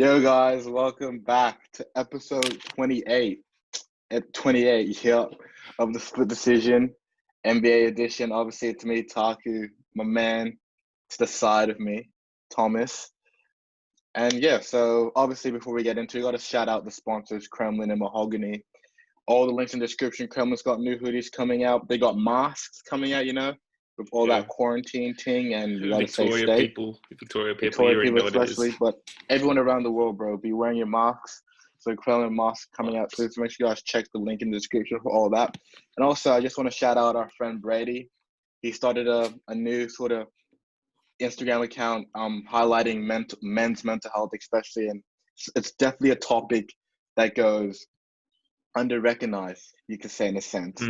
Yo guys, welcome back to episode 28. At 28, yeah, of the Split Decision NBA edition. Obviously, it's me, Taku, my man to the side of me, Thomas. And yeah, so obviously before we get into it, we got to shout out the sponsors, Cremlon and MHGNY. All the links in the description. Cremlon's got new hoodies coming out. They got masks coming out, with all that quarantine thing, and you gotta stay safe. Victoria people, you already know what it is. Especially, but everyone around the world, bro, be wearing your masks. So Cremlon masks coming out soon. So make sure you guys check the link in the description for all that. And also, I just want to shout out our friend Brady. He started a new sort of Instagram account highlighting men's mental health, especially, and it's definitely a topic that goes under-recognized, you could say, in a sense.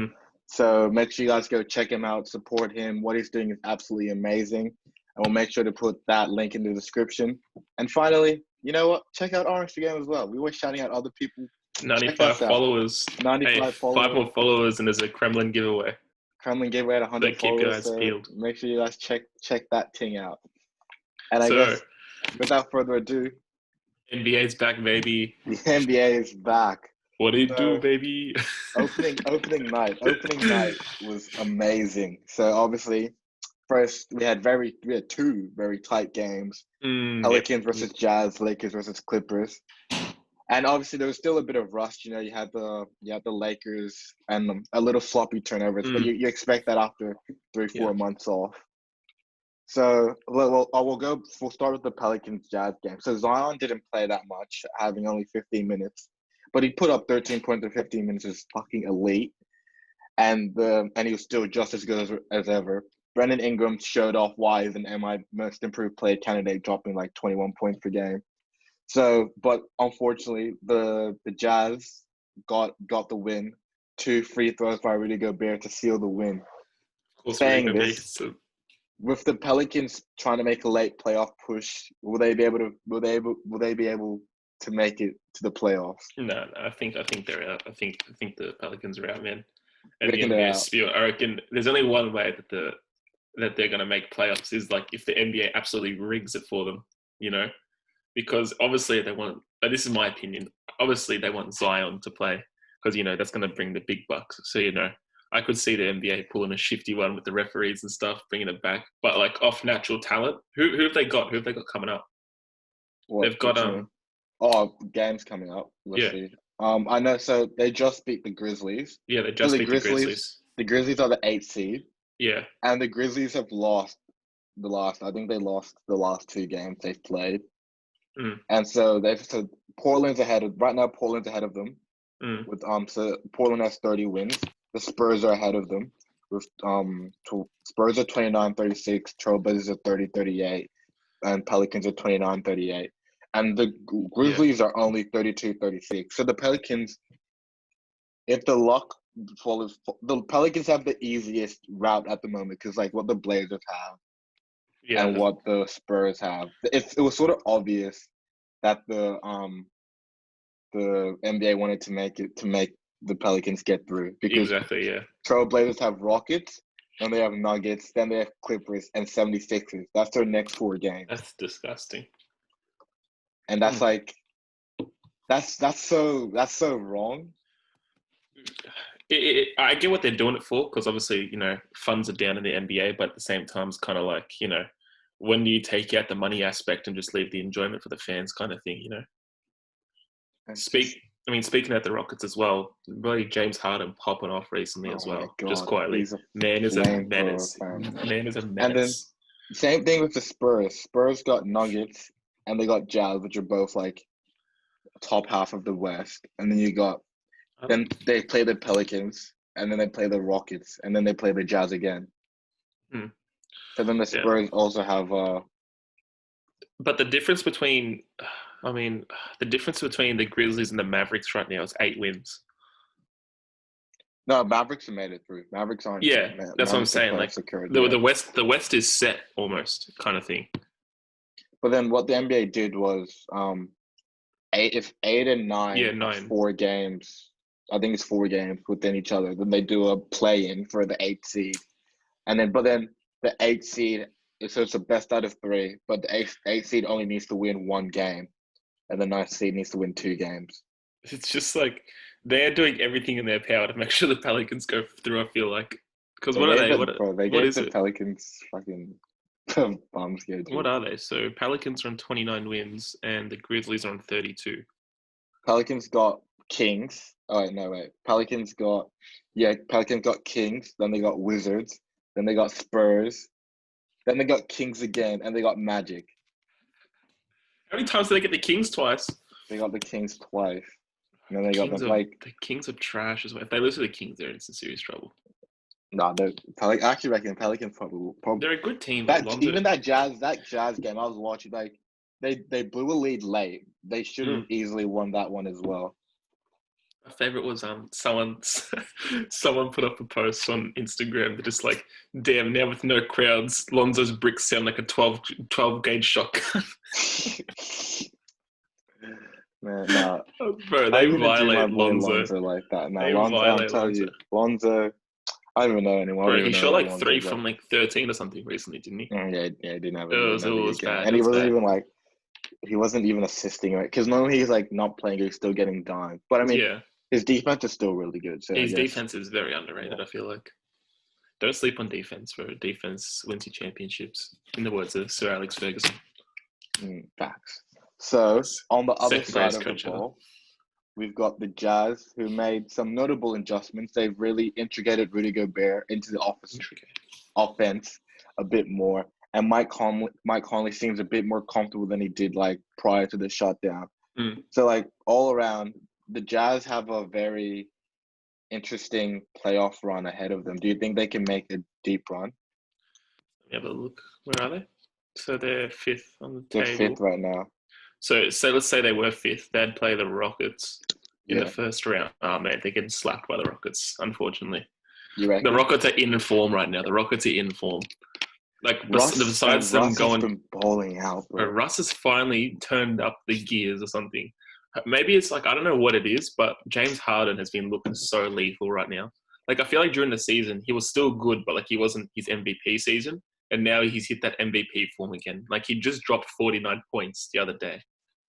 So make sure you guys go check him out, support him. What he's doing is absolutely amazing. And we'll make sure to put that link in the description. And finally, you know what? Check out our Instagram as well. We were shouting out other people. 95 followers. 95 followers. 5 more followers and there's a Cremlon giveaway. Cremlon giveaway at 100 keep followers. Your eyes peeled. Make sure you guys check that thing out. And I guess, without further ado, NBA's back, baby. The NBA is back. What do you do, baby? opening night was amazing. So obviously, first we had two very tight games: Pelicans versus Jazz, Lakers versus Clippers. And obviously, there was still a bit of rust. You had the Lakers and a little sloppy turnovers, but you expect that after 3-4 months off. So we'll start with the Pelicans Jazz game. So Zion didn't play that much, having only 15 minutes. But he put up 13 points in 15 minutes, is fucking elite. And he was still just as good as ever. Brandon Ingram showed off why he's an MI most improved player candidate, dropping like 21 points per game. So, but unfortunately, the Jazz got the win. 2 free throws by Rudy Gobert to seal the win. Saying this, with the Pelicans trying to make a late playoff push, will they be able to make it to the playoffs? No, I think they're out. I think the Pelicans are out, man. And the NBA spiel. I reckon there's only one way that they're gonna make playoffs is like if the NBA absolutely rigs it for them, because obviously they want. This is my opinion. Obviously they want Zion to play because that's gonna bring the big bucks. So I could see the NBA pulling a shifty one with the referees and stuff, bringing it back, but like off natural talent. Who have they got? Who have they got coming up? They've got games coming up. Let's see. I know. So they just beat the Grizzlies. Yeah, they just beat the Grizzlies. The Grizzlies are the 8th seed. Yeah. And the Grizzlies have lost I think they lost the last 2 games they've played. And so Portland's ahead of them. With so Portland has 30 wins. The Spurs are ahead of them with Spurs are 29-36, Trailblazers are 30-38, and Pelicans are 29-38. And the Grizzlies are only 32-36. So the Pelicans, if the luck follows, the Pelicans have the easiest route at the moment because like what the Blazers have and what the Spurs have. It was sort of obvious that the NBA wanted to make the Pelicans get through because Trailblazers have Rockets, then they have Nuggets, then they have Clippers and 76ers. That's their next 4 games. That's disgusting. And that's like, that's so wrong. I get what they're doing it for because obviously, funds are down in the NBA, but at the same time, it's kind of like, when do you take out the money aspect and just leave the enjoyment for the fans kind of thing, Speaking at the Rockets as well, really James Harden popping off recently as well, just quietly. Man is a menace. Man is a menace. And then same thing with the Spurs. Spurs got Nuggets and they got Jazz, which are both like top half of the West. And then then they play the Pelicans, and then they play the Rockets, and then they play the Jazz again. So then the Spurs also have. But the difference between the Grizzlies and the Mavericks right now is 8 wins. No, Mavericks have made it through. Mavericks aren't. Yeah, that's what I'm saying. Like the West is set almost kind of thing. But then what the NBA did was, 8 and 9, 4 games. I think it's 4 games within each other. Then they do a play-in for the 8th seed, but then the 8th seed. So it's the best out of 3, but the 8th seed only needs to win 1 game. and the ninth seed needs to win 2 games. It's just like they're doing everything in their power to make sure the Pelicans go through. I feel like because what are they? What is it? Pelicans fucking bums here. What are they? So Pelicans are on 29 wins, and the Grizzlies are on 32. Pelicans got Kings. Oh wait, no wait. Pelicans got Kings. Then they got Wizards. Then they got Spurs. Then they got Kings again, and they got Magic. How many times did they get the Kings twice? They got the Kings twice. And then they got them the Kings are trash as well. If they lose to the Kings, they're in some serious trouble. No, I actually reckon Pelicans probably they're a good team. Even that Jazz game I was watching, like they blew a lead late. They should have easily won that one as well. My favorite was someone put up a post on Instagram that just like, damn, now with no crowds, Lonzo's bricks sound like a 12 gauge shotgun. Man, no. Bro, they violate Lonzo like that. No, I'm telling you, Lonzo. I don't even know anymore. Bro, he shot like 3 from like 13 or something recently, didn't he? Yeah, he didn't have it. It was bad. And he wasn't even assisting it because normally he's like not playing, he's still getting done. But I mean, his defense is still really good. So his defense is very underrated. I feel like don't sleep on defense, bro. Defense wins you championships. In the words of Sir Alex Ferguson. Facts. So on the other side of the ball, we've got the Jazz, who made some notable adjustments. They've really integrated Rudy Gobert into the offense a bit more. And Mike Conley seems a bit more comfortable than he did like prior to the shutdown. So like all around, the Jazz have a very interesting playoff run ahead of them. Do you think they can make a deep run? Let me have a look. Where are they? So they're 5th on the table. They're 5th right now. So let's say they were 5th. They'd play the Rockets in the first round. Oh, man, they're getting slapped by the Rockets, unfortunately. The Rockets are in form right now. Like, besides them going... been balling out, bro. Russ has finally turned up the gears or something. Maybe it's like, I don't know what it is, but James Harden has been looking so lethal right now. Like, I feel like during the season, he was still good, but like he wasn't his MVP season. And now he's hit that MVP form again. Like, he just dropped 49 points the other day.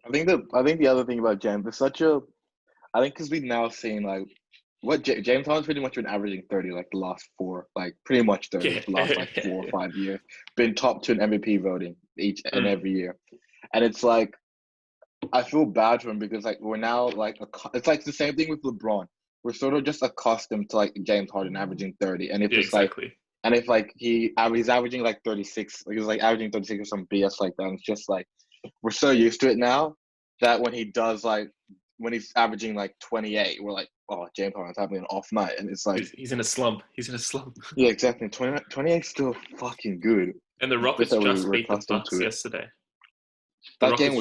I think the other thing about James is because we've now seen like what James Harden's pretty much been averaging 30 like the last 4, like pretty much 30 the last like 4 or 5 years. Been top 2 in MVP voting each and every year, and it's like I feel bad for him because like we're now like it's like the same thing with LeBron. We're sort of just accustomed to like James Harden averaging 30, and if it's like he's averaging like 36, like he's like averaging 36 or some BS like that. And it's just like we're so used to it now that when he's averaging like 28, we're like, oh, James Harden's having an off night, and it's like he's in a slump. Yeah, exactly. 28 still fucking good. And the Rockets just beat the Bucks yesterday. That game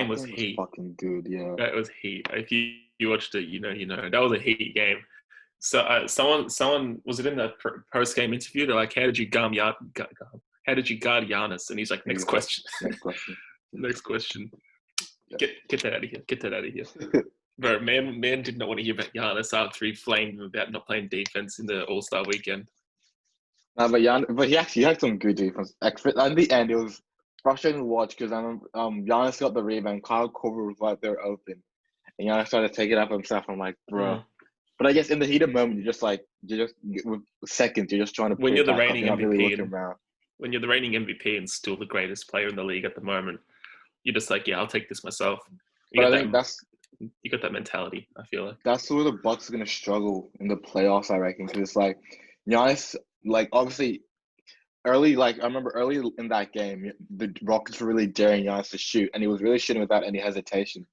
was heat. Fucking good, yeah. That was heat. If you watched it, you know. That was a heat game. So someone was it in the post game interview? They're like, how did you guard Giannis? And he's like, next question. Next question. Get that out of here. Bro, man did not want to hear about Giannis after he flamed him about not playing defense in the All-Star weekend. No, but he actually had some good defense. At the end, it was frustrating to watch because I remember Giannis got the rebound. Kyle Korver was right there open, and Giannis started to take it up himself. I'm like, bro. But I guess in the heat of the moment, with seconds, you're just trying to. When you're the reigning MVP, when you're the reigning MVP and still the greatest player in the league at the moment, you're just like, yeah, I'll take this myself. You got that mentality. I feel like that's where the Bucks are gonna struggle in the playoffs. I reckon because it's like Giannis, like obviously early, like I remember early in that game, the Rockets were really daring Giannis to shoot, and he was really shooting without any hesitation.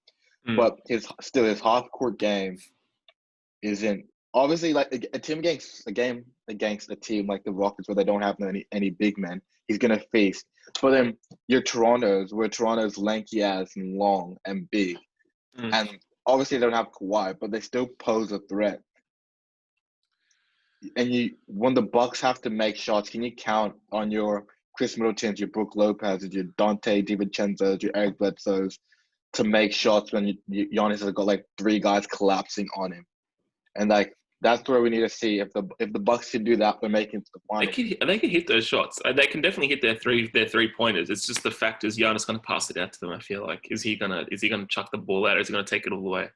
But his half court game isn't obviously like a game against a team like the Rockets where they don't have any big men. He's gonna face, but then your Toronto's lanky ass and long and big, and obviously they don't have Kawhi, but they still pose a threat. And when the Bucks have to make shots, can you count on your Chris Middletons, your Brook Lopez's, your Dante DiVincenzo's, your Eric Bledsoe's to make shots when Giannis has got like 3 guys collapsing on him? And like That's where we need to see if the Bucks can do that, they're making it to the finals. They can hit those shots. They can definitely hit their 3-pointers. It's just the fact is Giannis going to pass it out to them. I feel like is he gonna chuck the ball out? Or is he going to take it all the way?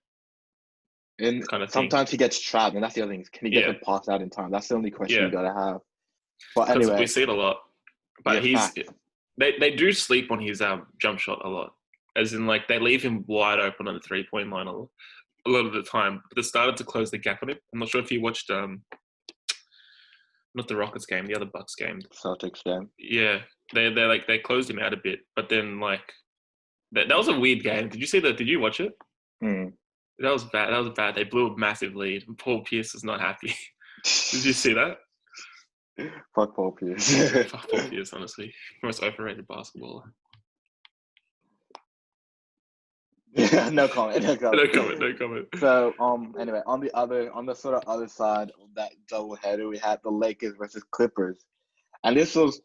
And kind of sometimes he gets trapped, and that's the other thing. Can he get the pass out in time? That's the only question you gotta have. But anyway, we see it a lot. But they do sleep on his jump shot a lot. As in, like, they leave him wide open on the 3-point line a lot of the time. But they started to close the gap on him. I'm not sure if you watched not the Rockets game, the other Bucks game, Celtics game. Yeah, they closed him out a bit, but then like that was a weird game. Did you see that? Did you watch it? That was bad. They blew a massive lead. Paul Pierce is not happy. Did you see that? Fuck Paul Pierce. Fuck Paul Pierce, honestly. Most overrated basketballer. No comment. No comment. So anyway, on the sort of other side of that doubleheader, we had the Lakers versus Clippers. And this was,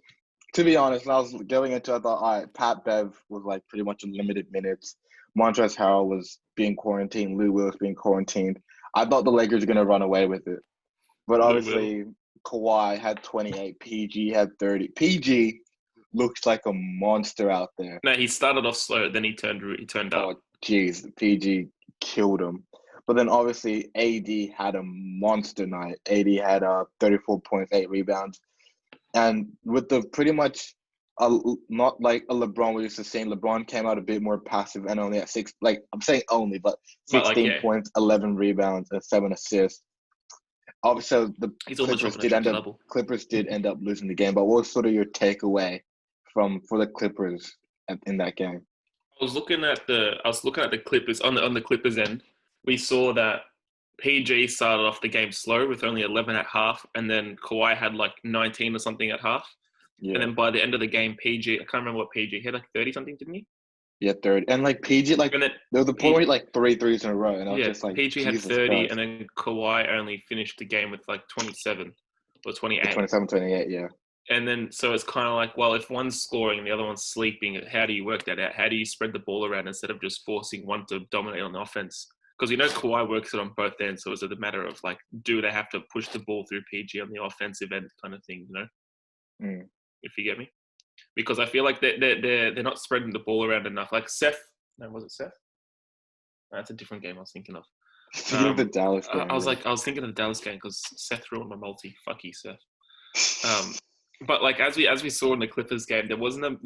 to be honest, when I was going into it, I thought, all right, Pat Bev was like pretty much in limited minutes. Montrezl Harrell was being quarantined. Lou Will was being quarantined. I thought the Lakers were going to run away with it. But obviously, Kawhi had 28. PG had 30. PG looks like a monster out there. No, he started off slow. Then he turned up. Oh, jeez. PG killed him. But then obviously, AD had a monster night. AD had 34 points, 8 rebounds. And with the pretty much not like a LeBron we used to see, LeBron came out a bit more passive and only at 6, like I'm saying only, but 16 points, 11 rebounds, and 7 assists. Obviously, the Clippers did end up losing the game. But what was sort of your takeaway for the Clippers in that game? I was looking at the Clippers on the Clippers end. We saw that PG started off the game slow with only 11 at half, and then Kawhi had like 19 or something at half. Yeah. And then by the end of the game, PG, I can't remember what PG hit, like 30 something, didn't he? Yeah, 30. And like PG, like there was the point where he like 3 threes in a row, and I was just like, PG had 30, Christ. And then Kawhi only finished the game with like 27 or 28. 27, 28, yeah. And then so it's kind of like, well, if one's scoring and the other one's sleeping, how do you work that out? How do you spread the ball around instead of just forcing one to dominate on offense? Because Kawhi works it on both ends, so is it a matter of like, do they have to push the ball through PG on the offensive end kind of thing, If you get me? Because I feel like they're not spreading the ball around enough. Like Seth, was it Seth? No, that's a different game I was thinking of. Thinking of the Dallas game. I was thinking of the Dallas game because Seth ruined my multi. Fuck you, Seth. But like as we saw in the Clippers game, there wasn't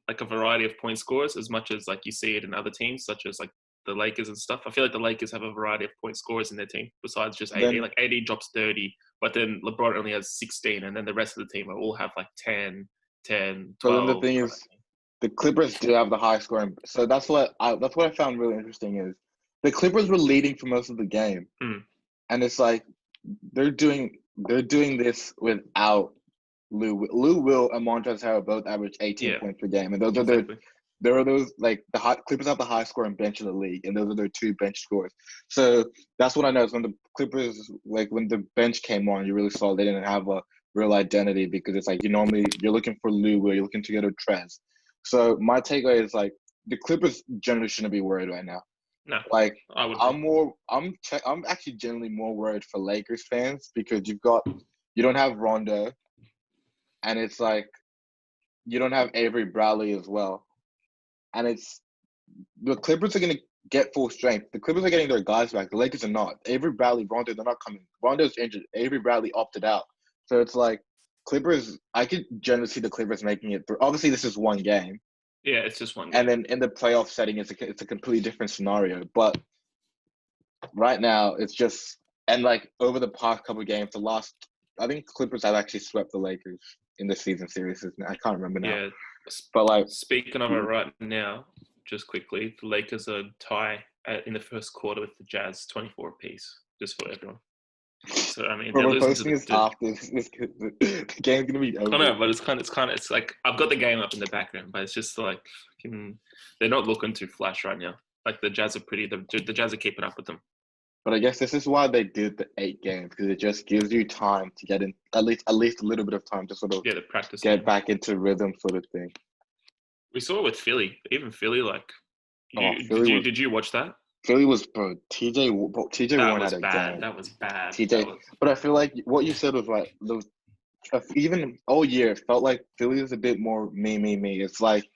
like a variety of point scorers as much as like you see it in other teams, such as like the Lakers and stuff. I feel like the Lakers have a variety of point scorers in their team besides just AD. Like AD drops 30, but then LeBron only has 16, and then the rest of the team all have like 10, 12. But then the thing is, the Clippers do have the high scoring. So that's what I found really interesting is the Clippers were leading for most of the game, and it's like they're doing this without Lou Will and Montrezl Harrell both average 18 points per game, and those are there are those like Clippers have the high scoring bench in the league, and those are their 2 bench scores. So that's what I noticed when the Clippers, like when the bench came on, you really saw they didn't have a real identity because it's like you're looking for Lou Will, you're looking to get a Trez. So my takeaway is like the Clippers generally shouldn't be worried right now. No, like I'm actually generally more worried for Lakers fans because you don't have Rondo, and it's like you don't have Avery Bradley as well. And it's the Clippers are going to get full strength. The Clippers are getting their guys back. The Lakers are not. Avery Bradley, Rondo, they're not coming. Rondo's injured. Avery Bradley opted out. So it's like Clippers, I could generally see the Clippers making it through. Obviously, this is one game. Yeah, it's just one game. And then in the playoff setting, it's a completely different scenario. But right now, it's just – and like over the past couple of games, I think Clippers have actually swept the Lakers in the season series. I can't remember now. Yeah. But like speaking of it right now, just quickly, the Lakers are tie in the first quarter with the Jazz, 24 apiece, just for everyone. So I mean, we're posting this after the game's gonna be over. I know, but it's like I've got the game up in the background, but it's just like they're not looking too flash right now. Like the Jazz are the Jazz are keeping up with them. But I guess this is why they did the 8 games, because it just gives you time to get in at least a little bit of time to sort of the practice get back into rhythm, sort of thing. We saw it with Philly. Even Philly, like, did you watch that? Philly was bro. TJ Warren had a bad. game. That was bad. TJ, but I feel like what you said was right. Those even all year it felt like Philly was a bit more me. It's like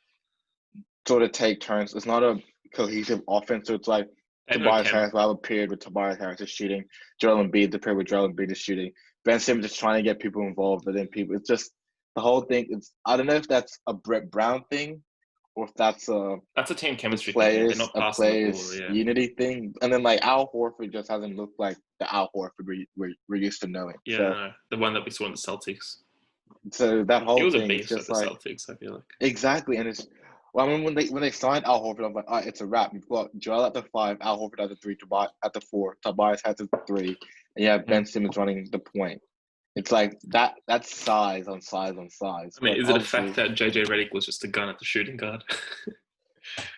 sort of take turns. It's not a cohesive offense. So it's like Tobias Harris will have a period with Tobias Harris is shooting. Joel Embiid, the period with Joel Embiid is shooting. Ben Simmons is trying to get people involved, but then people. It's just the whole thing. I don't know if that's a Brett Brown thing or if that's a team chemistry thing. They're not passing the ball. Yeah. Unity thing. And then like Al Horford just hasn't looked like the Al Horford we're used to knowing. Yeah, so, no, the one that we saw in the Celtics. So that whole he was thing a beast is just at the like Celtics. I feel like exactly, and it's. Well, I mean, when they signed Al Horford, I'm like, all right, it's a wrap. You've got Joel at the 5, Al Horford at the 3, Tobias at the 4, Tobias at the 3, and you have Ben Simmons running the point. It's like that. That's size on size on size. I mean, is it a fact that JJ Redick was just a gun at the shooting guard?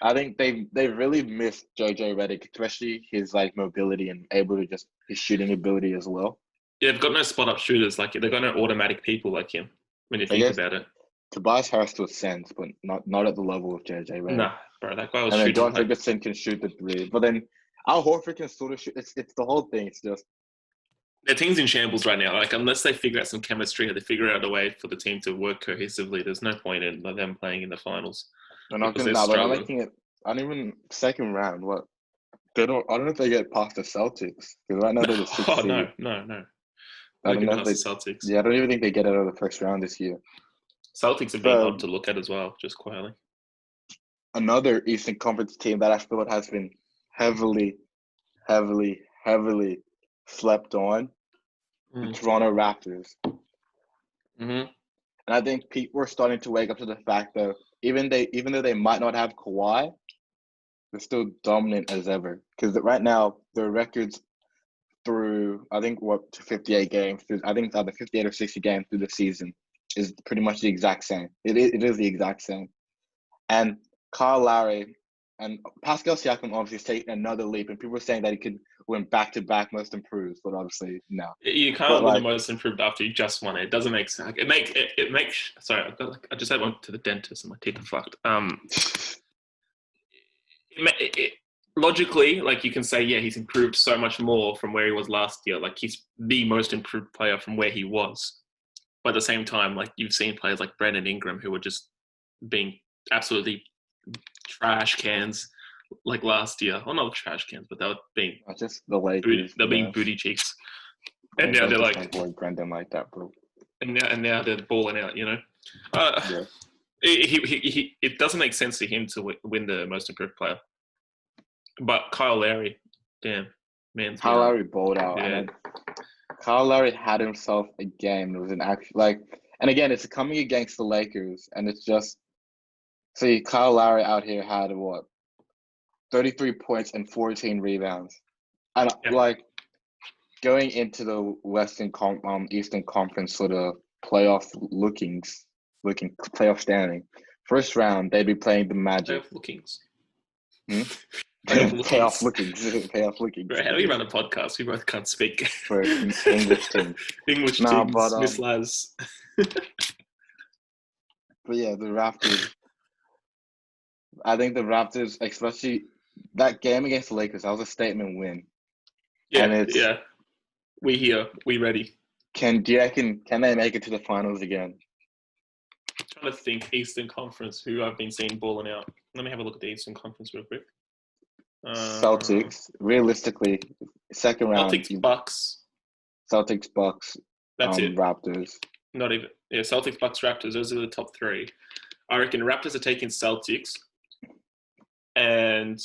I think they really missed JJ Redick, especially his like mobility and able to just his shooting ability as well. Yeah, they've got no spot up shooters like they've got no automatic people like him. When you think about it. Tobias Harris to a sense, but not at the level of JJ Redick. Nah, bro, that guy was shooting. And then Josh Richardson can shoot the 3, but then Al Horford can sort of shoot. It's the whole thing. It's just their team's in shambles right now. Like unless they figure out some chemistry or they figure out a way for the team to work cohesively, there's no point in them playing in the finals. They're not making it. I don't even second round. What they don't. I don't know if they get past the Celtics because right now they're the 6th seed. No. I don't know if the Celtics. Yeah, I don't even think they get out of the first round this year. Celtics have been odd to look at as well, just quietly. Another Eastern Conference team that I feel has been heavily slept on, the Toronto Raptors. Mm-hmm. And I think people are starting to wake up to the fact that even though they might not have Kawhi, they're still dominant as ever. Because right now, their records through, I think, 58 games. I think it's either 58 or 60 games through the season is pretty much the exact same. It is the exact same. And Kyle Lowry and Pascal Siakam obviously is taking another leap. And people are saying that he could win back-to-back most improved, but obviously, no. You can't win the most improved after you just won it. It doesn't make sense. It makes sorry, I just had one to the dentist and my teeth are fucked. Logically, like you can say, yeah, he's improved so much more from where he was last year. Like he's the most improved player from where he was. But at the same time, like you've seen players like Brandon Ingram who were just being absolutely trash cans like last year. Well, not trash cans, but they were being just the Lakers. They're being booty cheeks. And now they're like Brandon like that, bro. And now they're balling out, you know. Yeah. It doesn't make sense for him to win the most improved player. But Kyle Lowry, damn, man. Kyle Lowry balled out. Yeah. And Kyle Lowry had himself a game. It was an actual and again, it's coming against the Lakers, and it's just see Kyle Lowry out here had 33 points and 14 rebounds, and going into the Eastern Conference sort of playoff playoff standing. First round, they'd be playing the Magic. Playoff lookings. Payoff lookings. Right, how do we run a podcast? We both can't speak. For English teams. English teams, Miss Laz. But yeah, the Raptors. I think the Raptors, especially that game against the Lakers, that was a statement win. Yeah, we here, we ready. Do you reckon can they make it to the finals again? I'm trying to think Eastern Conference, who I've been seeing balling out. Let me have a look at the Eastern Conference real quick. Celtics, realistically, second round. Celtics, Bucks. That's it. Raptors. Not even. Yeah, Celtics, Bucks, Raptors. Those are the top 3. I reckon Raptors are taking Celtics, and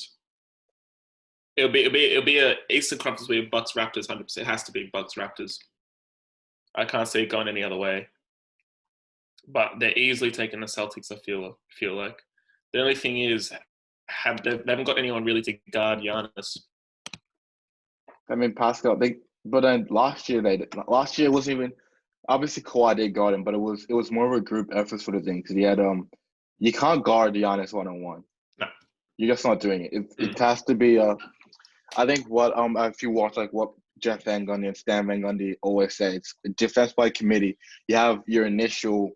it'll be a Eastern Conference where Bucks, Raptors, 100%. It has to be Bucks, Raptors. I can't see it going any other way. But they're easily taking the Celtics. I feel like the only thing is. They haven't got anyone really to guard Giannis. I mean, Pascal. But then last year it wasn't even. Obviously, Kawhi did guard him, but it was more of a group effort sort of thing because he had you can't guard Giannis 1-on-1. No, you're just not doing it. It has to be I think if you watch like what Jeff Van Gundy and Stan Van Gundy always say, it's defense by committee. You have your initial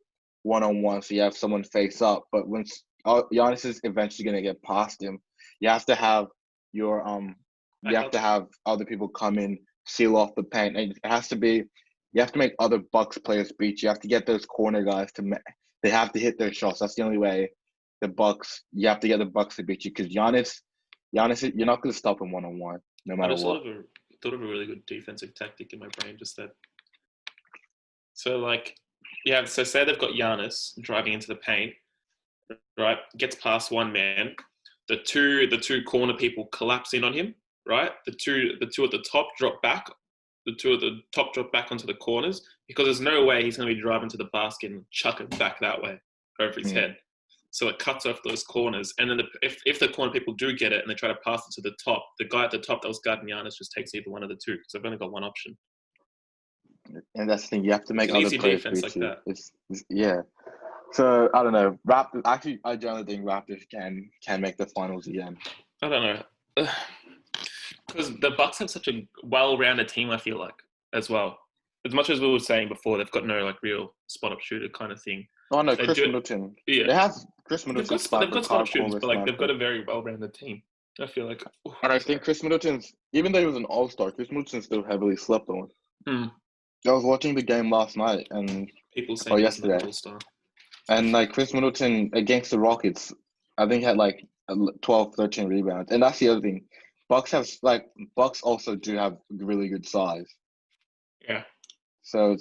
1-on-1, so you have someone face up, but once Giannis is eventually going to get past him. You have to have your you have to have other people come in, seal off the paint, and it has to be. You have to make other Bucks players beat you. You have to get those corner guys they have to hit their shots. That's the only way you have to get the Bucks to beat you because Giannis, you're not going to stop him one-on-one, no matter what. I thought of a really good defensive tactic in my brain just that. So, like, yeah, so say they've got Giannis driving into the paint, right? Gets past one man. The two corner people collapse in on him, right? The two at the top drop back. The two at the top drop back onto the corners because there's no way he's going to be driving to the basket and chuck it back that way over his head. So it cuts off those corners. And then if the corner people do get it and they try to pass it to the top, the guy at the top that was guarding Giannis just takes either one of the two because they've only got one option. And that's the thing. You have to make other easy players defense beat like you. that. Yeah. So, I don't know. Raptors, actually, I generally think Raptors can make the finals again. I don't know. Because the Bucks have such a well-rounded team, I feel like, as well. As much as we were saying before, they've got no like real spot-up shooter kind of thing. Oh no, Chris Middleton. Yeah, they have Chris Middleton. They've got spot-up shooters, but like they've got a very well-rounded team. I feel like. And I think Chris Middleton's, even though he was an All-Star, Chris Middleton's still heavily slept on. I was watching the game last night and people say yesterday, an All-Star. And like Chris Middleton against the Rockets, I think had like 12, 13 rebounds, and that's the other thing. Bucks also do have really good size. Yeah. So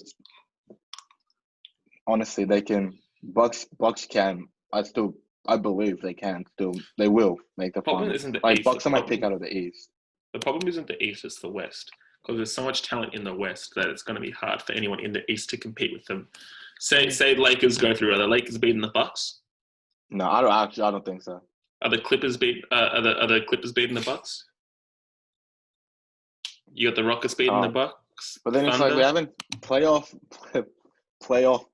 honestly, they can. Bucks can. I believe they can still. They will make the finals. Like Bucks are my pick out of the East. The problem isn't the East; it's the West. Because there's so much talent in the West that it's going to be hard for anyone in the East to compete with them. Say Lakers go through. Are the Lakers beating the Bucks? No, I don't think so. Are the Clippers beating the Bucks? You got the Rockets beating the Bucks. But then it's like we haven't playoff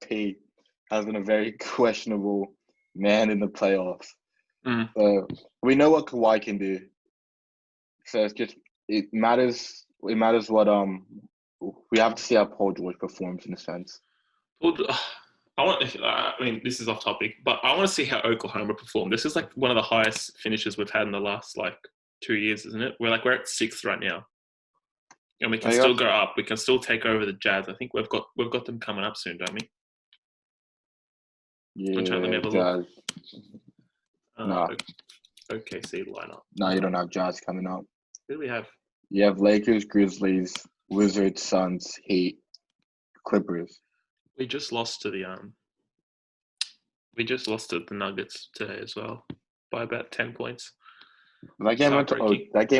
P has been a very questionable man in the playoffs. We know what Kawhi can do. So it matters. It matters what we have to see how Paul George performs in a sense. I mean, this is off topic, but I want to see how Oklahoma perform. This is like one of the highest finishes we've had in the last like 2 years, isn't it? We're at 6th right now, and we can still go up. We can still take over the Jazz. I think we've got them coming up soon, don't we? Yeah, Jazz. No. OKC lineup. No, you don't have Jazz coming up. Who do we have? You have Lakers, Grizzlies, Wizards, Suns, Heat, Clippers. We just lost to the Nuggets today as well by about 10 points. That game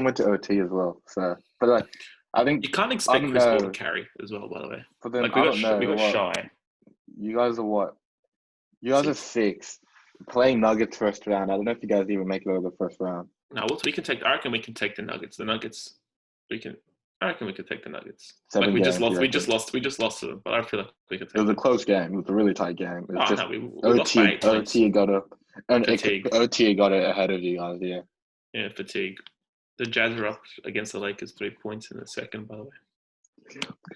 went to OT as well. So, but like, I think you can't expect Chris Paul to carry as well. By the way, but then like, we got shy. You guys are what? You guys are 6th. Playing Nuggets first round. I don't know if you guys even make it over the first round. No, we can take. I reckon we can take the Nuggets. The Nuggets. I reckon we could take the Nuggets. 7 we games, just lost to them, but I feel like we could take. It was a close game. It was a really tight game. It was we lost by 8 points. OT got it ahead of you guys. Yeah. Yeah, fatigue. The Jazz are up against the Lakers 3 points in the second, by the way.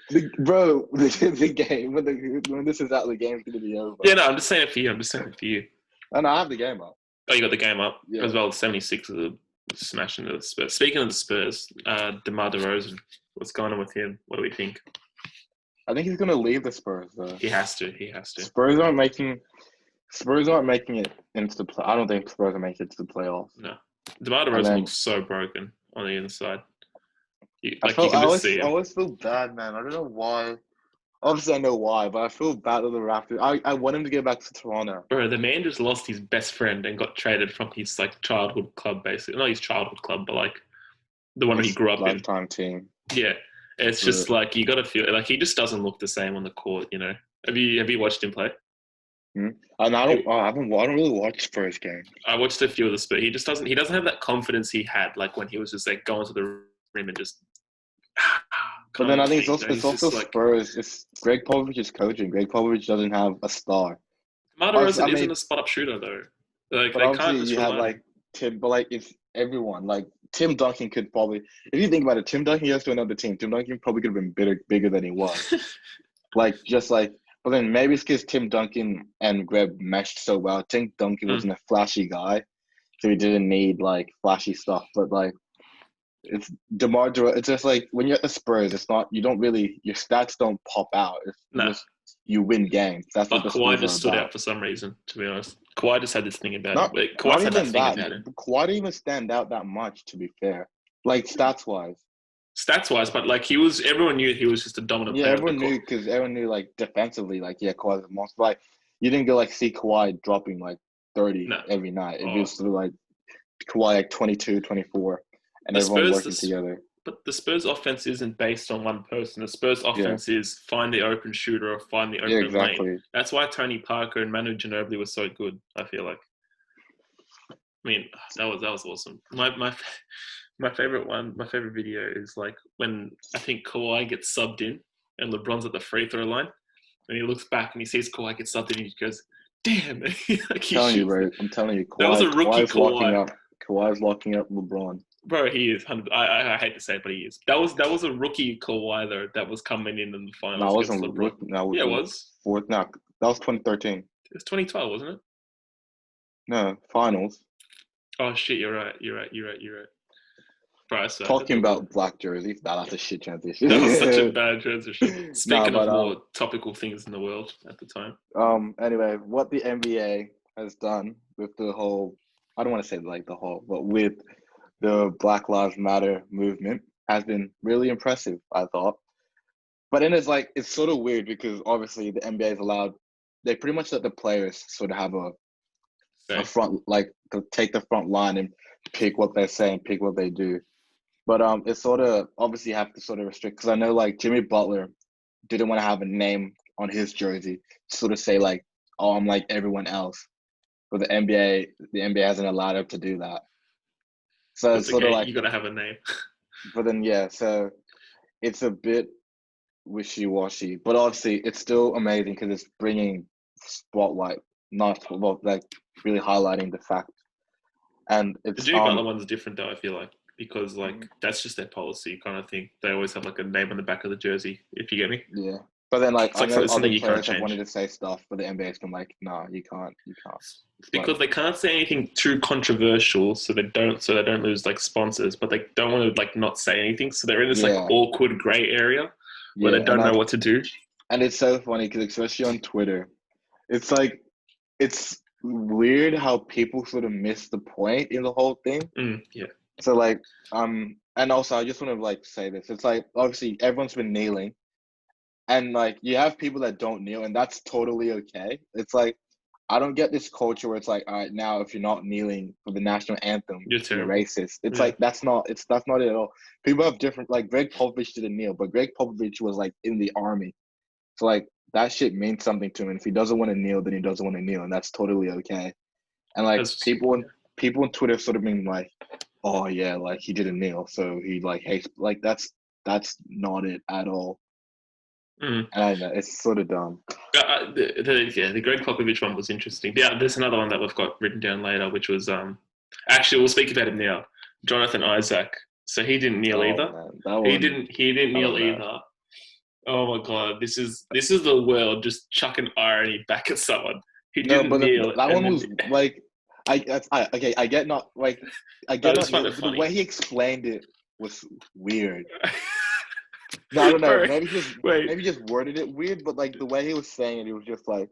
The game when this is out, the game's gonna be over. Yeah, no, I'm just saying it for you. And I have the game up. Oh, you got the game up as well. 76 are smashing the Spurs. Speaking of the Spurs, DeMar DeRozan, what's going on with him? What do we think? I think he's gonna leave the Spurs though. He has to. Spurs aren't making it into the play. I don't think Spurs are making it to the playoffs. No, DeMar DeRozan looks so broken on the inside. I always feel bad, man. I don't know why. Obviously, I know why, but I feel bad with the Raptors. I want him to get back to Toronto. Bro, the man just lost his best friend and got traded from his like childhood club, basically. Not his childhood club, but like the one that he grew up in. Lifetime team. Yeah, it's just like you got to feel like he just doesn't look the same on the court. You know, have you watched him play? And I don't really watch Spurs games. I watched a few of the Spurs. He doesn't have that confidence he had like when he was just like going to the rim and just. But then I think it's also Spurs. It's Greg Popovich's coaching. Greg Popovich doesn't have a star. DeMar DeRozan isn't a spot-up shooter though. Like but obviously you have like Tim, but like if everyone like Tim Duncan could probably, if you think about it, Tim Duncan goes to another team. Tim Duncan probably could have been bigger than he was. But then maybe it's because Tim Duncan and Greg meshed so well. Tim Duncan wasn't a flashy guy, so he didn't need like flashy stuff. But like It's DeMar DeRozan. It's just like when you're at the Spurs, it's not. You don't really. Your stats don't pop out. It's just you win games. That's what the Kawhi Spurs just are stood about. out for some reason. To be honest, Kawhi just had this thing about Not, him. Kawhi's not had even thing that. about him. Kawhi didn't even stand out that much, to be fair. Like stats wise. Stats wise, but like everyone knew he was just a dominant Yeah, player. everyone knew because everyone knew like defensively, like Kawhi's a monster. Like you didn't go like see Kawhi dropping like 30 every night. It was sort of like Kawhi like 22, 24, and everyone working together. But the Spurs offense isn't based on one person. The Spurs offense is find the open shooter or find the open lane. That's why Tony Parker and Manu Ginobili were so good, I feel like. I mean, that was awesome. My favorite video is like when I think Kawhi gets subbed in and LeBron's at the free throw line and he looks back and he sees Kawhi get subbed in and he goes, damn. Like I'm telling you, Kawhi, that was a rookie Kawhi. Kawhi's locking up LeBron. Bro, he is. I hate to say it, but he is. That was a rookie Kawhi though that was coming in the finals. No, it wasn't rookie. No, it was. No, that was 2013. It was 2012, wasn't it? No, finals. Oh shit! You're right. Bro, talking about black jerseys, that's a shit transition. That was such a bad transition. Speaking of more topical things in the world at the time. Anyway, what the NBA has done with the whole, I don't want to say like the whole, but with the Black Lives Matter movement has been really impressive, I thought. But then it's sort of weird because obviously the NBA is allowed, they pretty much let the players sort of have a front, like to take the front line and pick what they say and pick what they do. But it's sort of obviously have to sort of restrict, because I know like Jimmy Butler didn't want to have a name on his jersey to sort of say like, oh, I'm like everyone else. But the NBA hasn't allowed him to do that. So it's sort of like you gotta have a name. But then so it's a bit wishy-washy. But obviously it's still amazing because it's bringing spotlight, not like really highlighting the fact. And it's the Jimmy Butler one's different though, I feel like. Because like that's just their policy kind of thing. They always have like a name on the back of the jersey, if you get me. Yeah. But then like it's like other players have wanted to say stuff, but the NBA's been like, no, you can't. It's because they can't say anything too controversial, so they don't lose like sponsors, but they don't want to like not say anything. So they're in this like awkward grey area where they don't know what to do. And it's so funny because especially on Twitter, it's like it's weird how people sort of miss the point in the whole thing. Yeah. So like and also I just want to like say this. It's like obviously everyone's been kneeling, and like you have people that don't kneel, and that's totally okay. It's like I don't get this culture where it's like, all right, now if you're not kneeling for the national anthem, you're racist. It's like that's not it at all. People have different, like Greg Popovich didn't kneel, but Greg Popovich was like in the army. So like that shit means something to him. And if he doesn't want to kneel, then he doesn't want to kneel, and that's totally okay. And like people on Twitter sort of being like, oh yeah, like he didn't kneel, so he like hates, like that's not it at all. And I know it's sort of dumb. The Greg Popovich one was interesting. Yeah, there's another one that we've got written down later, which was actually we'll speak about him now. Jonathan Isaac. So he didn't kneel either. He didn't kneel either. Oh my god, this is the world just chucking irony back at someone. He didn't kneel. That one was like. I get not like I get not, the way he explained it was weird. No, I don't know. Maybe just worded it weird, but like the way he was saying it was just like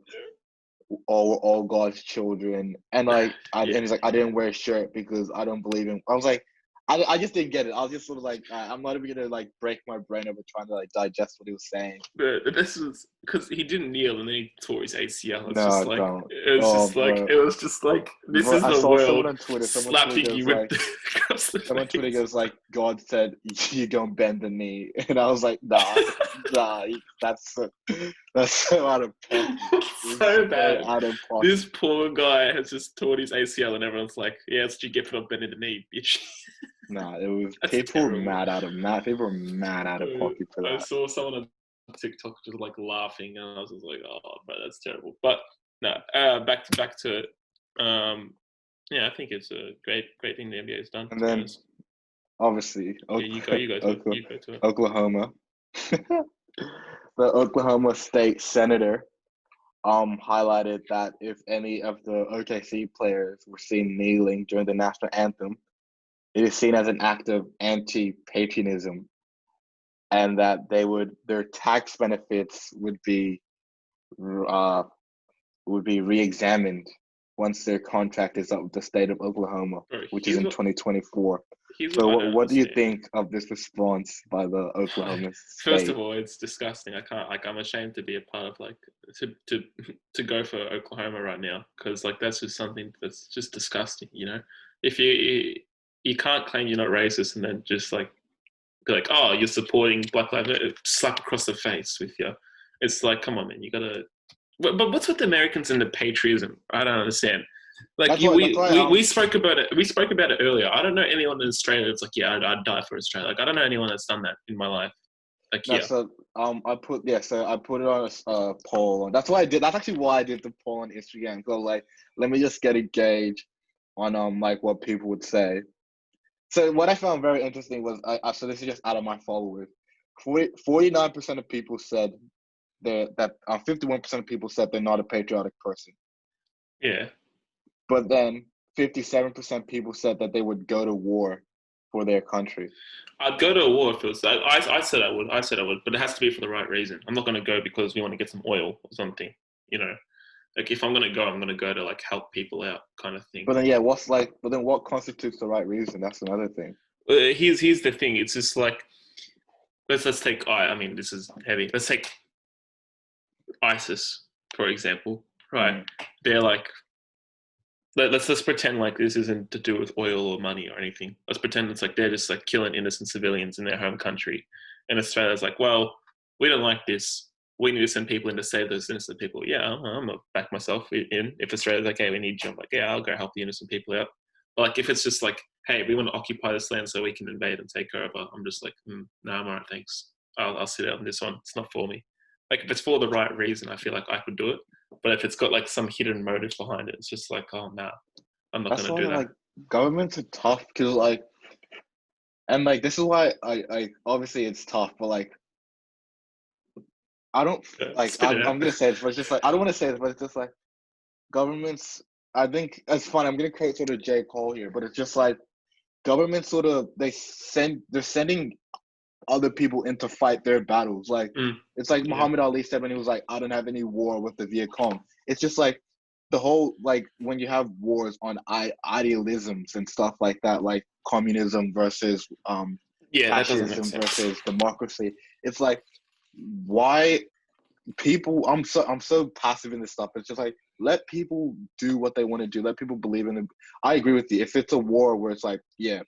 all God's children, and like and he's like, I didn't wear a shirt because I don't believe in. I was like, I just didn't get it. I was just sort of like, I'm not even gonna like break my brain over trying to like digest what he was saying. But this was because he didn't kneel and then he tore his ACL. It was just like this is the world. Someone on Twitter, slapping you with. Someone on Twitter goes like, God said you don't bend the knee, and I was like, nah, that's so out of pocket. So bad. Out of pocket. This poor guy has just torn his ACL, and everyone's like, yeah, that's what you get for not bending the knee, bitch. Nah, it was people were mad out of pocket for that. I saw someone on TikTok just like laughing, and I was just like, "Oh, bro, that's terrible." But no, back to it. I think it's a great thing the NBA has done. And then, obviously, you go to it. Oklahoma, the Oklahoma State Senator, highlighted that if any of the OKC players were seen kneeling during the national anthem, it is seen as an act of anti-patriotism, and that their tax benefits would be re-examined once their contract is up with the state of Oklahoma, which is in 2024. So what do you think of this response by the Oklahoma state? First of all, it's disgusting. I'm ashamed to be a part of to go for Oklahoma right now, because that's just something that's just disgusting. If you can't claim you're not racist and then just be like, oh, you're supporting Black Lives Matter, slap across the face with you. It's like, come on, man, you gotta. But what's with the Americans and the patriotism? I don't understand. We spoke about it. We spoke about it earlier. I don't know anyone in Australia that's like, yeah, I'd die for Australia. I don't know anyone that's done that in my life. So I put it on a poll. That's why I did. That's actually why I did the poll on Instagram. So let me just get a gauge on what people would say. So what I found very interesting was so this is just out of my followers. 49% of people said that 51% of people said they're not a patriotic person. Yeah. But then 57% people said that they would go to war for their country. I'd go to a war if it was. I said I would. But it has to be for the right reason. I'm not going to go because we want to get some oil or something. If I'm going to go, I'm going to go to help people out, kind of thing. But then what constitutes the right reason? That's another thing. Here's the thing. It's just let's take. I mean, this is heavy. Let's take ISIS, for example. Right? They're let's pretend this isn't to do with oil or money or anything. Let's pretend it's they're just killing innocent civilians in their home country. And Australia's well, we don't like this. We need to send people in to save those innocent people. Yeah, I'm going to back myself in. If Australia's okay, we need you. I'm yeah, I'll go help the innocent people out. But if it's just hey, we want to occupy this land so we can invade and take over, I'm just no, I'm all right, thanks. I'll sit out on this one. It's not for me. If it's for the right reason, I feel I could do it. But if it's got some hidden motive behind it, it's just oh no, I'm not going to do that. Governments are tough because and this is why I obviously it's tough, but I don't I'm gonna say it, but it's just I don't want to say it, but it's just governments. I think it's funny. I'm gonna quote sort of J. Cole here, but it's just governments sort of they're sending other people in to fight their battles. It's Muhammad Ali said when he was I don't have any war with the Viet Cong. It's just the whole when you have wars on idealisms and stuff like that, communism versus fascism versus democracy. It's why people. I'm so passive in this stuff. It's just let people do what they want to do. Let people believe in it. I agree with you. If it's a war where it's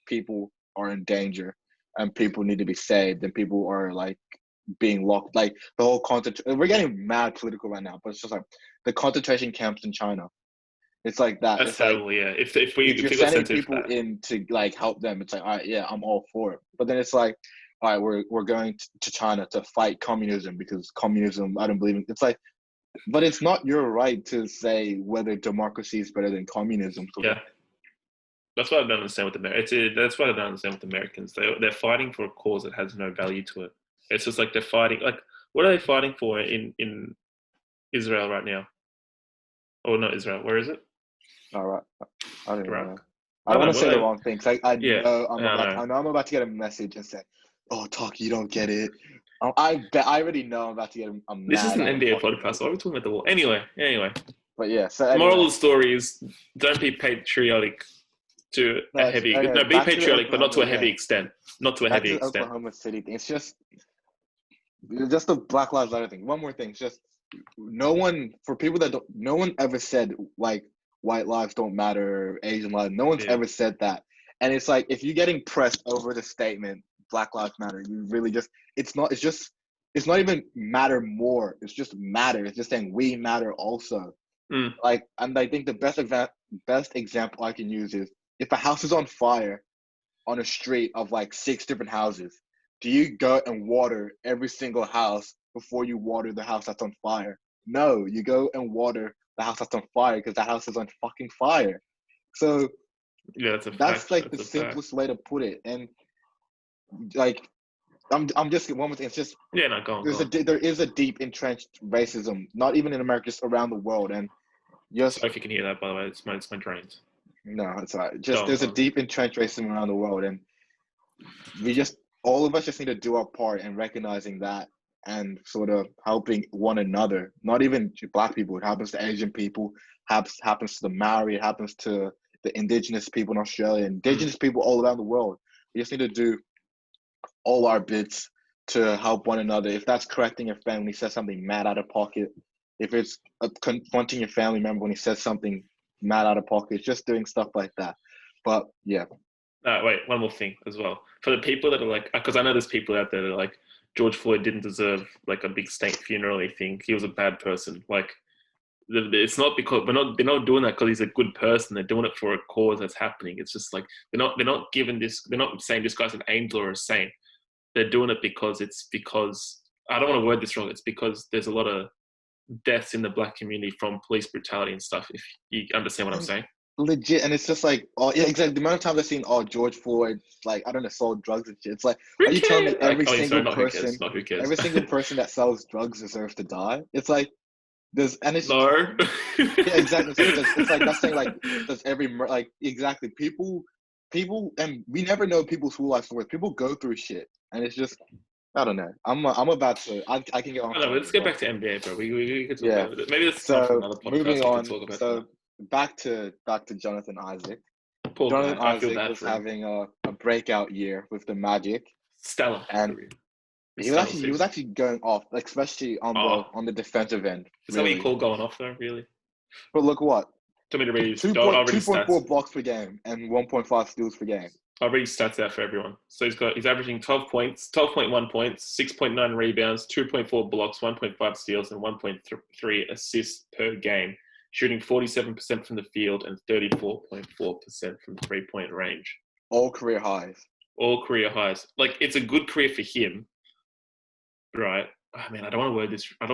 people are in danger and people need to be saved, and people are being locked. The whole we're getting mad political right now, but it's just the concentration camps in China. It's that. That's it's terrible, yeah. If you're sending people in to all right, it's all right, yeah, I'm all for it. But then it's all right, we're going to China to fight communism because communism, I don't believe in. It's but it's not your right to say whether democracy is better than communism. Yeah. That's what I don't understand with Americans. That's what I don't understand with Americans. They're fighting for a cause that has no value to it. It's just they're fighting. What are they fighting for in Israel right now? Oh, not Israel. Where is it? All right. I don't know. I don't want to say the wrong thing. I know I'm about to get a message and say, "Oh, Talk, you don't get it." I already know I'm about to get a mad. This is an NBA podcast. Why are we talking about the war? Anyway. But yeah. So the moral of the story is: don't be patriotic to a heavy. No, be patriotic, but not to a heavy extent. Not to a heavy extent. Oklahoma City thing. It's just the Black Lives Matter thing. One more thing. It's just no one ever said white lives don't matter, Asian lives. No one's ever said that. And it's if you're getting pressed over the statement Black Lives Matter, you really it's not even matter more. It's just matter. It's just saying we matter also. And I think the best example I can use is if a house is on fire on a street of 6 different houses, do you go and water every single house before you water the house that's on fire? No, you go and water the house that's on fire because the house is on fucking fire. So yeah, that's the simplest way to put it. And I'm just one more thing. It's just there is a deep entrenched racism, not even in America, just around the world. And so if you can hear that, by the way, it's my drains. No, it's all right. Just there's a deep entrenched racism around the world, and all of us just need to do our part in recognizing that and sort of helping one another. Not even Black people. It happens to Asian people. Happens to the Maori. It happens to the Indigenous people in Australia. Indigenous people all around the world. We just need to do all our bits to help one another. If that's correcting your family when he says something mad out of pocket, if it's confronting your family member when he says something mad out of pocket, it's just doing stuff like that. But yeah. Wait, one more thing as well. For the people that are like, because I know there's people out there that are like, George Floyd didn't deserve like a big state funeral. They think he was a bad person. Like, it's not because they're not doing that because he's a good person. They're doing it for a cause that's happening. It's just like they're not saying this guy's an angel or a saint. They're doing it because I don't want to word this wrong. It's because there's a lot of deaths in the Black community from police brutality and stuff. If you understand what I'm saying. Legit, and it's just like, oh yeah, exactly. The amount of times I've seen, George Floyd, like, I don't know, sold drugs and shit. It's like, are you telling me every single person that sells drugs deserves to die? It's like, yeah, exactly. It's like that's saying like, does exactly people, and we never know people's full life stories. People go through shit, and it's just, I don't know. I'm about to. I can get on. No, let's get back to NBA, bro. We could talk about it. Maybe it's time for another podcast. Moving on. Talk about that. Back to Jonathan Isaac. Poor Jonathan guy. Isaac was having a breakout year with the Magic. Stellar. And he was actually going off, like, especially on the defensive end. Is that what you call going off though, really? But look what? Tell me to read 2.4 blocks per game and 1.5 steals per game. I'll read stats out for everyone. So he's averaging 12 points, 12.1 points, 6.9 rebounds, 2.4 blocks, 1.5 steals, and 1.3 assists per game, shooting 47% from the field and 34.4% from 3-point range. All career highs. Like, it's a good career for him, right? I mean, I don't want to word this. But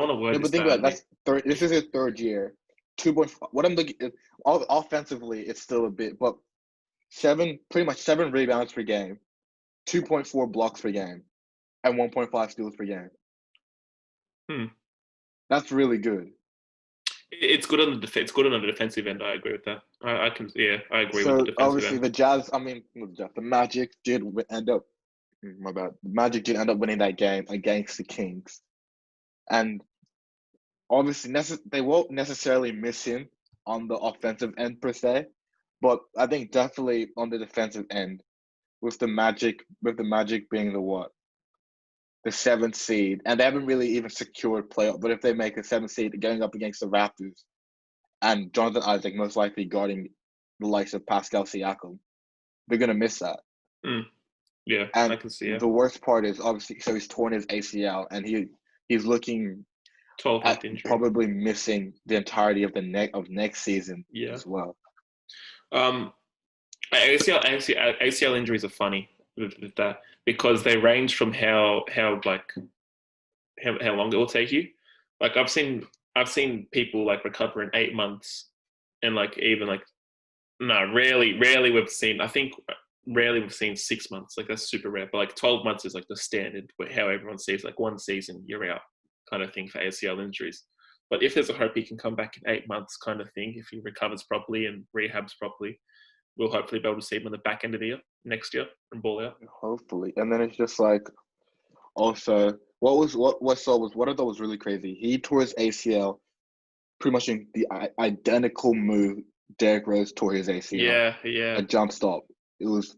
think about it, this is his third year. 2.5. What I'm looking at, offensively, it's still a bit, but pretty much 7 rebounds per game, 2.4 blocks per game, and 1.5 steals per game. That's really good. It's good on the defensive end. I agree with that. I agree with the defensive obviously end. The Magic did end up. My bad. The Magic did end up winning that game against the Kings, and obviously they won't necessarily miss him on the offensive end per se, but I think definitely on the defensive end, with the Magic being the 7th seed, and they haven't really even secured playoff. But if they make a 7th seed, going up against the Raptors, and Jonathan Isaac most likely guarding the likes of Pascal Siakam, they're gonna miss that. Yeah, and I can see it. The worst part is obviously, so he's torn his ACL, and he's looking 12-month injury, probably missing the entirety of next season as well. ACL injuries are funny with that, because they range from how long it will take you. Like, I've seen people like recover in 8 months, and like even like rarely we've seen. I think rarely we've seen 6 months. Like, that's super rare. But like 12 months is like the standard, how everyone sees like 1 season, you're out kind of thing for ACL injuries. But if there's a hope he can come back in 8 months kind of thing, if he recovers properly and rehabs properly, we'll hopefully be able to see him on the back end of the year, next year, and ball out. Hopefully. And then it's just like, also, what I thought was really crazy. He tore his ACL pretty much in the identical move Derrick Rose tore his ACL. Yeah. A jump stop. It was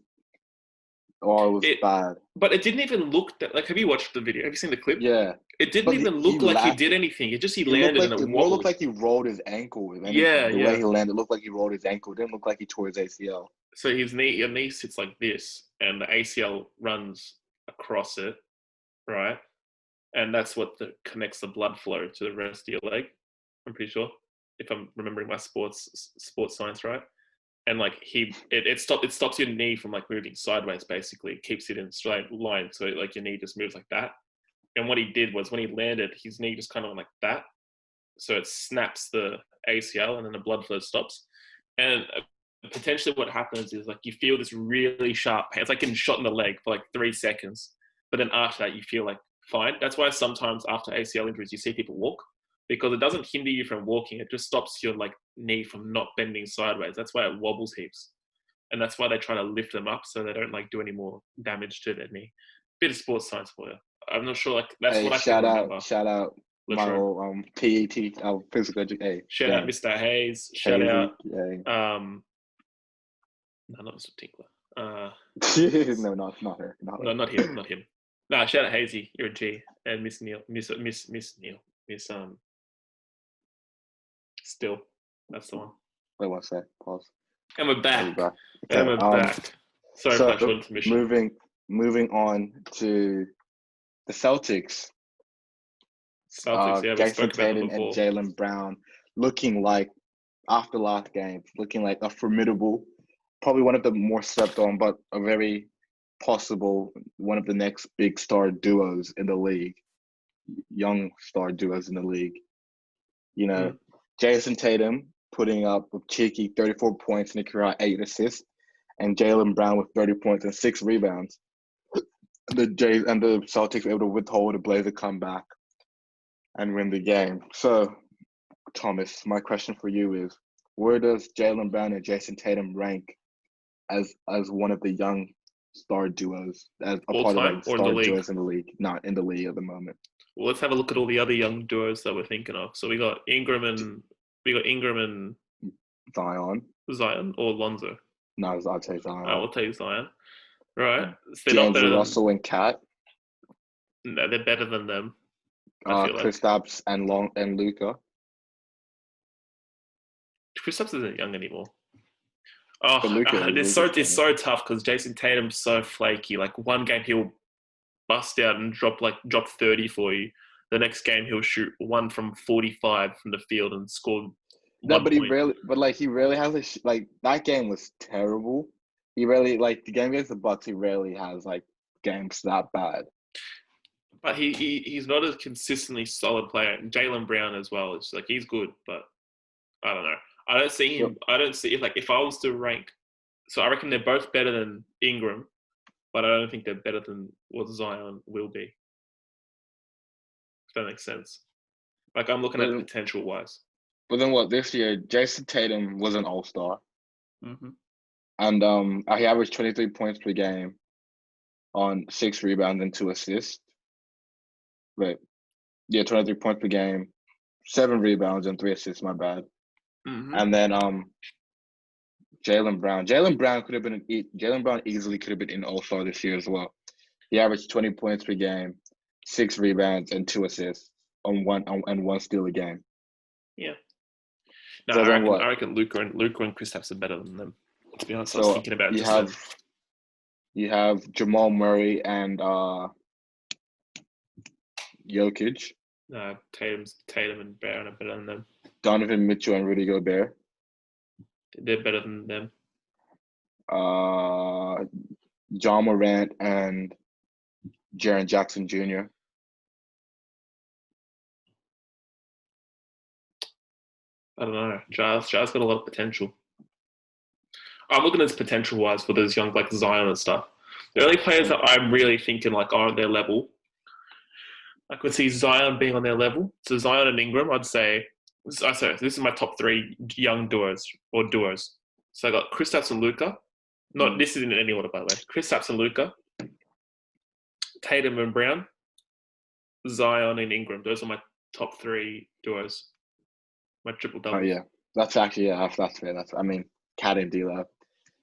bad. But it didn't even look that, like, have you watched the video? Have you seen the clip? Yeah. It didn't even look like he did anything. He landed and it looked like he rolled his ankle. The way he landed looked like he rolled his ankle. It didn't look like he tore his ACL. So your knee sits like this, and the ACL runs across it, right? And that's what connects the blood flow to the rest of your leg. I'm pretty sure, if I'm remembering my sports science right. And like it stops your knee from like moving sideways. Basically, it keeps it in a straight line, so like your knee just moves like that. And what he did was, when he landed, his knee just kind of went like that, so it snaps the ACL, and then the blood flow stops. And potentially, what happens is like you feel this really sharp pain. It's like getting shot in the leg for like 3 seconds, but then after that, you feel like fine. That's why sometimes after ACL injuries, you see people walk. because it doesn't hinder you from walking. It just stops your like knee from not bending sideways. That's why it wobbles heaps, and that's why they try to lift them up so they don't like do any more damage to their knee. Bit of sports science for you. I'm not sure. Like that's what I can remember. Shout out my old PET physical education. Hey, shout out Mr. Hayes. Shout out no, not Mr. Tinkler. No, not her. Not him. No, shout out Hazy. You're a G. And Miss Neil. Miss Neil. Miss Still. That's the one. Wait, what's that? Pause. And we're back. Back. Sorry for that short intermission. Moving on to the Celtics. Jason Tatum and Jaylen Brown looking like, after last game, looking like a formidable, probably one of the more slept on, but a very possible one of the next big star duos in the league, young star duos in the league. You know, Jason Tatum putting up a cheeky 34 points in the career, 8 assists, and Jaylen Brown with 30 points and 6 rebounds. The Celtics were able to withhold a Blazer comeback and win the game. So, Thomas, my question for you is, where does Jaylen Brown and Jason Tatum rank as one of the young star duos, as a part of the star duos in the league? Not in the league at the moment. Well, let's have a look at all the other young duos that we're thinking of. So we got Ingram and Zion or Lonzo. No, I'll take Zion. I'll take Zion. Right. So D'Angelo Russell and Cat. No, they're better than them. Kristaps and Luka. Kristaps isn't young anymore. Oh, it's so tough because Jason Tatum's so flaky. Like one game he'll bust out and drop 30 for you. The next game he'll shoot 1 from 45 from the field and score. No, but he rarely has that game was terrible. He rarely the game against the Bucks. He rarely has games that bad. But he's not a consistently solid player. And Jaylen Brown as well. It's he's good, but I don't know. I don't see him. I don't see if I was to rank. So I reckon they're both better than Ingram, but I don't think they're better than what Zion will be. If that makes sense. I'm looking at potential wise. But then this year, Jason Tatum was an all-star. Mm-hmm. And he averaged 23 points per game on 6 rebounds and 2 assists. Right. Yeah, 23 points per game, 7 rebounds and 3 assists, my bad. Mm-hmm. And then Jaylen Brown. Jaylen Brown easily could have been an all-star this year as well. He averaged 20 points per game, 6 rebounds and 2 assists on one steal a game. Yeah. No, so I reckon Luka and Kristaps are better than them. To be honest, I was thinking about you have Jamal Murray and Jokic. Tatum and Brown are better than them. Donovan Mitchell and Rudy Gobert. They're better than them. John Morant and Jaren Jackson Jr. I don't know. Ja's got a lot of potential. I'm looking at his potential-wise for those young, Zion and stuff. The only players that I'm really thinking, are on their level, I could see Zion being on their level. So Zion and Ingram, I'd say, this is my top 3 young duos. So I got Kristaps and Luka. This isn't in any order, by the way. Kristaps and Luka, Tatum and Brown, Zion and Ingram. Those are my top 3 duos. My triple double. Oh yeah, that's actually that's fair. Cat and D'Lo.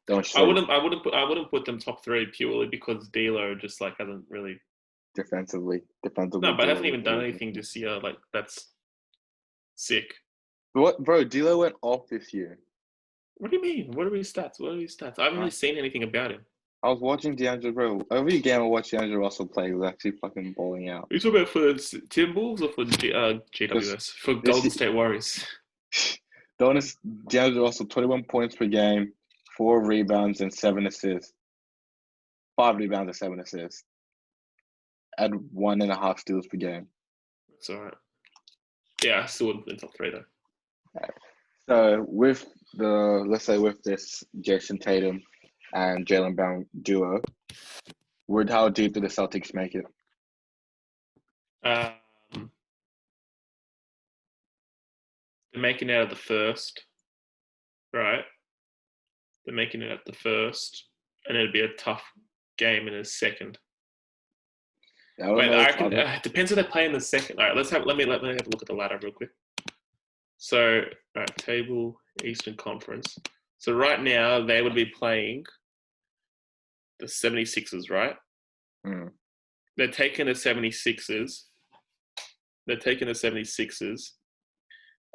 I wouldn't put them top 3 purely because D'Lo just hasn't really defensively. No, but I haven't even done anything this year. That's sick. What, bro? D'Lo went off this year. What do you mean? What are his stats? I haven't really seen anything about him. I was watching every game I watched D'Angelo Russell play was actually fucking balling out. Are you talking about for Timberwolves or for GWS? For Golden State Warriors? D'Angelo Russell, 21 points per game, 4 rebounds and 7 assists. 5 rebounds and 7 assists. At 1.5 steals per game. That's all right. Yeah, I still wouldn't be in top 3 though. Right. So with this Jason Tatum and Jaylen Brown duo, how deep do the Celtics make it? They're making it out of the first, right? They're making it out the first, and it'd be a tough game in a second. Yeah, Wait, I reckon it depends if they play in the second. All right, let me have a look at the ladder real quick. So, all right, table Eastern Conference. So right now they would be playing the 76ers, right? Mm. They're taking the 76ers.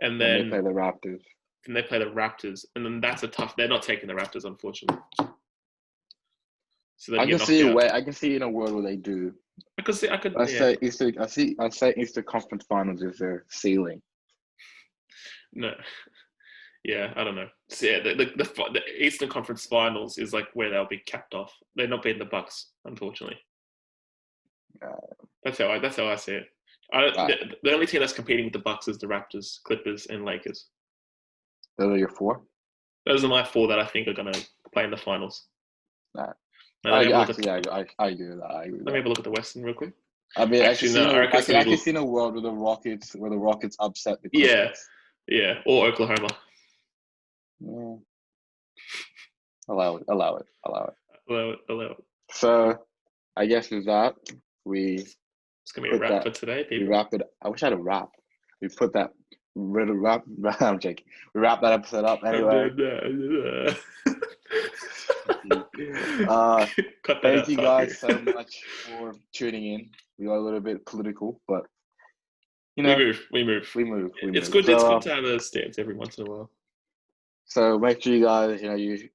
And then they play the Raptors. And they play the Raptors, and then that's a tough. They're not taking the Raptors, unfortunately. So I can see a way. I can see in a world where they do. I say Eastern Conference Finals is their ceiling. No. Yeah, I don't know. So yeah, the Eastern Conference Finals is like where they'll be capped off. They're not beating the Bucks, unfortunately. That's how I see it. The only team that's competing with the Bucks is the Raptors, Clippers, and Lakers. Those are your 4? Those are my 4 that I think are going to play in the finals. I agree with that. Let me have a look at the Western real quick. I mean, I can actually see in a world where the Rockets upset the Clippers. Yeah, or Oklahoma. Yeah. Allow it. So, I guess with that, it's gonna be a wrap for today, people. We wrap it. I wish I had a wrap. We put that wrap. I'm joking. We wrap that episode up anyway. Thank you guys so much for tuning in. We got a little bit political, but we move. It's good to have a stance every once in a while. So make sure you guys, you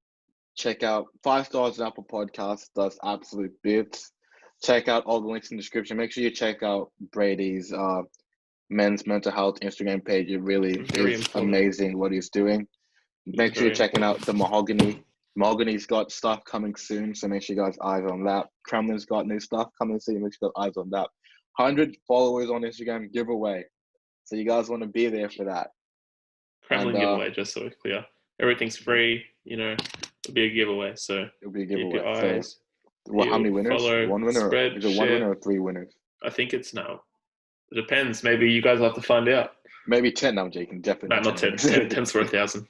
check out 5 stars on Apple Podcasts. Does absolute bits. Check out all the links in the description. Make sure you check out Brady's men's mental health Instagram page. It really is amazing what he's doing. Make sure you're checking out the Mahogany. Mahogany's got stuff coming soon, so make sure you guys eyes on that. Cremlon's got new stuff coming soon. Make sure you guys eyes on that. 100 followers on Instagram giveaway. So you guys want to be there for that. Cremlon giveaway, just so we're clear. Everything's free, it'll be a giveaway. So it'll be a giveaway. Keep your eyes. So, how many winners? One winner? Spread, is it 1 winner or 3 winners? I think it's now. It depends. Maybe you guys will have to find out. Maybe 10. I'm joking. Definitely. No, not 10. 10's for 1,000.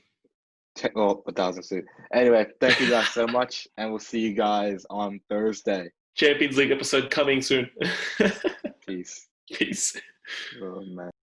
1,000 soon. Anyway, thank you guys so much, and we'll see you guys on Thursday. Champions League episode coming soon. Peace. Peace. Oh, man.